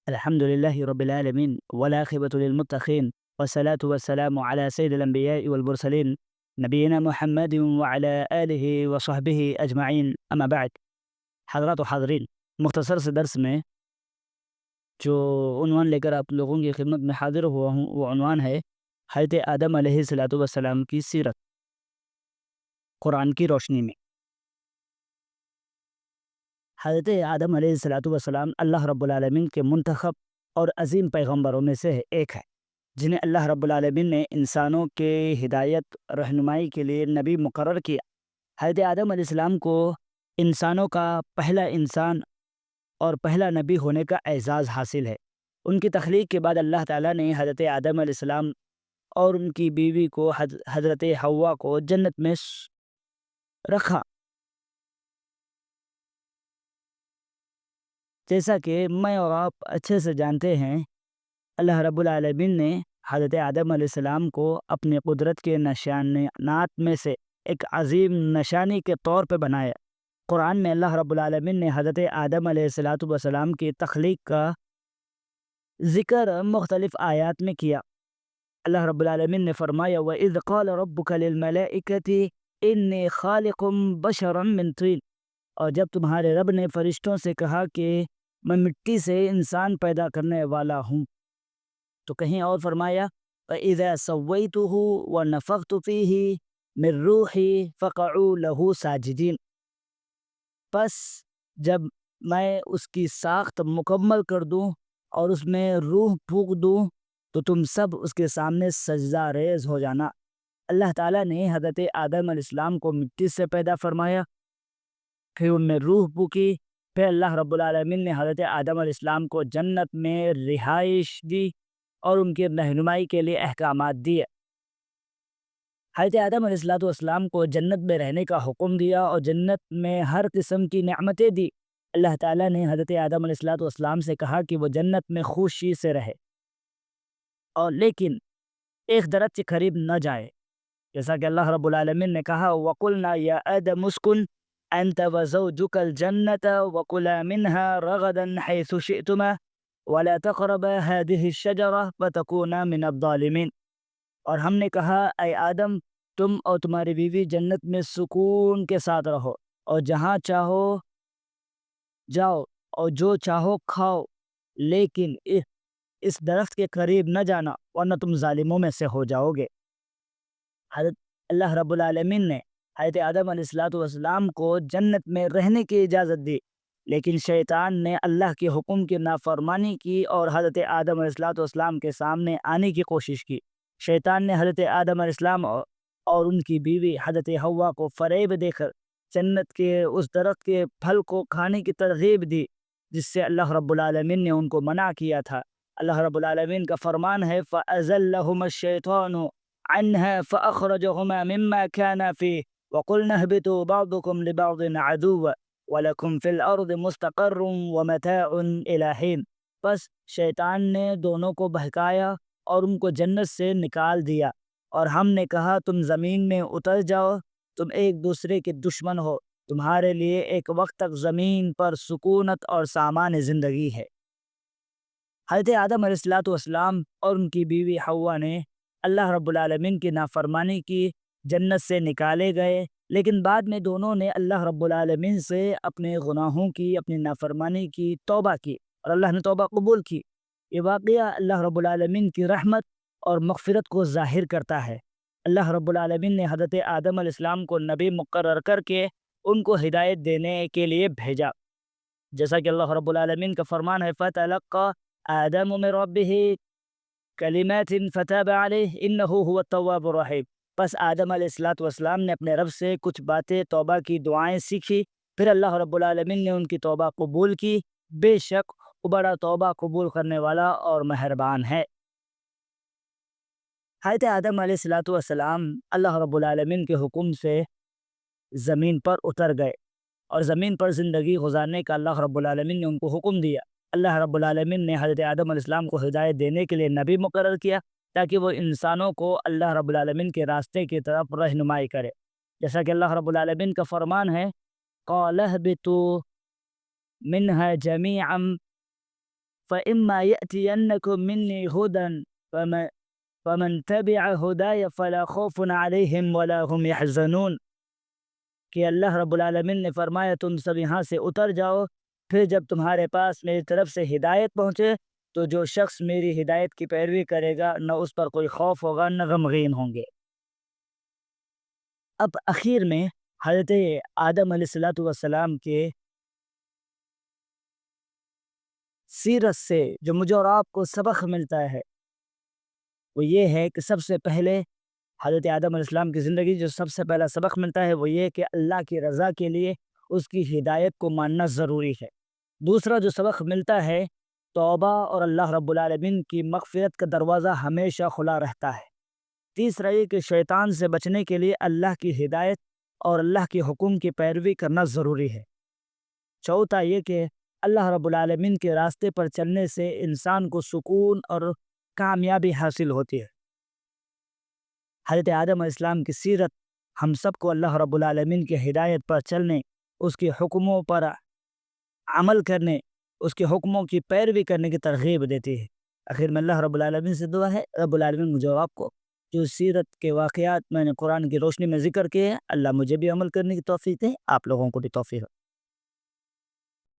الحمد لله رب العالمين والعاقبة للمتقين والصلاة والسلام على سيد الأنبياء والمرسلين نبينا محمد وعلى آله وصحبه أجمعين أما بعد. حضرات و حاضرین، مختصر سے درس میں جو عنوان لے کر آپ لوگوں کی خدمت میں حاضر ہوا ہوں وہ عنوان ہے حضرت آدم علیہ السلام کی سیرت قرآن کی روشنی میں۔ حضرت آدم علیہ السلام اللہ رب العالمین کے منتخب اور عظیم پیغمبروں میں سے ایک ہے، جنہیں اللہ رب العالمین نے انسانوں کے ہدایت رہنمائی کے لیے نبی مقرر کیا۔ حضرت آدم علیہ السلام کو انسانوں کا پہلا انسان اور پہلا نبی ہونے کا اعزاز حاصل ہے۔ ان کی تخلیق کے بعد اللہ تعالیٰ نے حضرت آدم علیہ السلام اور ان کی بیوی کو حضرت حوا کو جنت میں رکھا۔ جیسا کہ میں اور آپ اچھے سے جانتے ہیں، اللہ رب العالمین نے حضرت آدم علیہ السلام کو اپنی قدرت کے نشانات میں سے ایک عظیم نشانی کے طور پہ بنایا۔ قرآن میں اللہ رب العالمین نے حضرت آدم علیہ السلام کی تخلیق کا ذکر مختلف آیات میں کیا۔ اللہ رب العالمین نے فرمایا وَإِذْ قَالَ رَبُّكَ لِلْمَلَائِكَةِ إِنِّي خَالِقٌ بَشَرًا مِّن طِينٍ، اور جب تمہارے رب نے فرشتوں سے کہا کہ میں مٹی سے انسان پیدا کرنے والا ہوں، تو کہیں اور فرمایا وَإِذَا سَوَّيْتُهُ وَنَفَخْتُ فِيهِ مِن رُّوحِي فَقَعُوا لَهُ سَاجِدِينَ، پس جب میں اس کی ساخت مکمل کر دوں اور اس میں روح پھونک دوں تو تم سب اس کے سامنے سجدہ ریز ہو جانا۔ اللہ تعالیٰ نے حضرت آدم علیہ السلام کو مٹی سے پیدا فرمایا، پھر ان میں روح پھونکی، پھر اللہ رب العالمین نے حضرت آدم علیہ السلام کو جنت میں رہائش دی اور ان کی رہنمائی کے لیے احکامات دیے۔ حضرت آدم علیہ السلام کو جنت میں رہنے کا حکم دیا اور جنت میں ہر قسم کی نعمتیں دی۔ اللہ تعالیٰ نے حضرت آدم علیہ السلام سے کہا کہ وہ جنت میں خوشی سے رہے اور لیکن ایک درخت کے قریب نہ جائے، جیسا کہ اللہ رب العالمین نے کہا وَقُلْنَا يَا آدَمُ اسْكُنْ أَنْتَ وَزَوْجُكَ الْجَنَّةَ وَكُلَا مِنْهَا رَغَدًا حَيْثُ شِئْتُمَا وَلَا تَقْرَبَا هَٰذِهِ الشَّجَرَةَ فَتَكُونَا مِنَ الظَّالِمِينَ، اور ہم نے کہا اے آدم، تم اور تمہاری بیوی جنت میں سکون کے ساتھ رہو اور جہاں چاہو جاؤ اور جو چاہو کھاؤ، لیکن اس درخت کے قریب نہ جانا ورنہ تم ظالموں میں سے ہو جاؤ گے۔ حضرت اللہ رب العالمین نے حضرت آدم علیہ السلام کو جنت میں رہنے کی اجازت دی، لیکن شیطان نے اللہ کے حکم کی نافرمانی کی اور حضرت آدم علیہ السلام کے سامنے آنے کی کوشش کی۔ شیطان نے حضرت آدم علیہ السلام اور ان کی بیوی حضرت حوا کو فریب دے کر جنت کے اس درخت کے پھل کو کھانے کی ترغیب دی جس سے اللہ رب العالمین نے ان کو منع کیا تھا۔ اللہ رب العالمین کا فرمان ہے فَأَزَلَّهُمَا الشَّيْطَانُ عَنْهَا فَأَخْرَجَهُمَا مِمَّا كَانَا فِيهِ وَقُلْنَا اهْبِطُوا بَعْضُكُمْ لِبَعْضٍ عَدُوٌّ وَلَكُمْ فِي الْأَرْضِ مُسْتَقَرٌّ وَمَتَاعٌ إِلَىٰ حِينٍ، بس شیطان نے دونوں کو بہکایا اور ان کو جنت سے نکال دیا اور ہم نے کہا تم زمین میں اتر جاؤ، تم ایک دوسرے کے دشمن ہو، تمہارے لیے ایک وقت تک زمین پر سکونت اور سامان زندگی ہے۔ حضرت آدم علیہ السلام اور ان کی بیوی حوا نے اللہ رب العالمین کی نافرمانی کی، جنت سے نکالے گئے، لیکن بعد میں دونوں نے اللہ رب العالمین سے اپنے گناہوں کی، اپنی نافرمانی کی توبہ کی اور اللہ نے توبہ قبول کی۔ یہ واقعہ اللہ رب العالمین کی رحمت اور مغفرت کو ظاہر کرتا ہے۔ اللہ رب العالمین نے حضرت آدم علیہ السلام کو نبی مقرر کر کے ان کو ہدایت دینے کے لیے بھیجا، جیسا کہ اللہ رب العالمین کا فرمان ہے فَتَلَقَّى آدَمُ مِن رَّبِّهِ كَلِمَاتٍ فَتَابَ عَلَيْهِ إِنَّهُ هُوَ التَّوَّابُ الرَّحِيمُ، پس آدم علیہ السلام نے اپنے رب سے کچھ باتیں توبہ کی دعائیں سیکھی، پھر اللہ رب العالمین نے ان کی توبہ قبول کی، بے شک وہ بڑا توبہ قبول کرنے والا اور مہربان ہے۔ حضرت آدم علیہ السلام اللہ رب العالمین کے حکم سے زمین پر اتر گئے اور زمین پر زندگی گزارنے کا اللہ رب العالمین نے ان کو حکم دیا۔ اللہ رب العالمین نے حضرت آدم علیہ السلام کو ہدایت دینے کے لیے نبی مقرر کیا تاکہ وہ انسانوں کو اللہ رب العالمین کے راستے کی طرف رہنمائی کرے، جیسا کہ اللہ رب العالمین کا فرمان ہے قَالَ اهْبِطُوا مِنْهَا جَمِيعًا فَإِمَّا يَأْتِيَنَّكُم مِّنِّي هُدًى فَمَن تَبِعَ هُدَايَ فَلَا خَوْفٌ عَلَيْهِمْ وَلَا هُمْ يَحْزَنُونَ کہ اللہ رب العالمین نے فرمایا تم سب یہاں سے اتر جاؤ، پھر جب تمہارے پاس میری طرف سے ہدایت پہنچے تو جو شخص میری ہدایت کی پیروی کرے گا نہ اس پر کوئی خوف ہوگا نہ غمگین ہوں گے۔ اب اخیر میں حضرت آدم علیہ السلام کے سیرت سے جو مجھے اور آپ کو سبق ملتا ہے وہ یہ ہے کہ سب سے پہلے حضرت آدم علیہ السلام کی زندگی جو سب سے پہلا سبق ملتا ہے وہ یہ کہ اللہ کی رضا کے لیے اس کی ہدایت کو ماننا ضروری ہے۔ دوسرا جو سبق ملتا ہے توبہ اور اللہ رب العالمین کی مغفرت کا دروازہ ہمیشہ کھلا رہتا ہے۔ تیسرا یہ کہ شیطان سے بچنے کے لیے اللہ کی ہدایت اور اللہ کے حکم کی پیروی کرنا ضروری ہے۔ چوتھا یہ کہ اللہ رب العالمین کے راستے پر چلنے سے انسان کو سکون اور کامیابی حاصل ہوتی ہے۔ حضرت آدم علیہ السلام کی سیرت ہم سب کو اللہ رب العالمین کی ہدایت پر چلنے، اس کے حکموں پر عمل کرنے، اس کے حکموں کی پیروی کرنے کی ترغیب دیتی ہے۔ آخر میں اللہ رب العالمین سے دعا ہے رب العالمین مجھے اور آپ کو جو سیرت کے واقعات میں نے قرآن کی روشنی میں ذکر کیے ہیں اللہ مجھے بھی عمل کرنے کی توفیق دے، آپ لوگوں کو بھی توفیق دے۔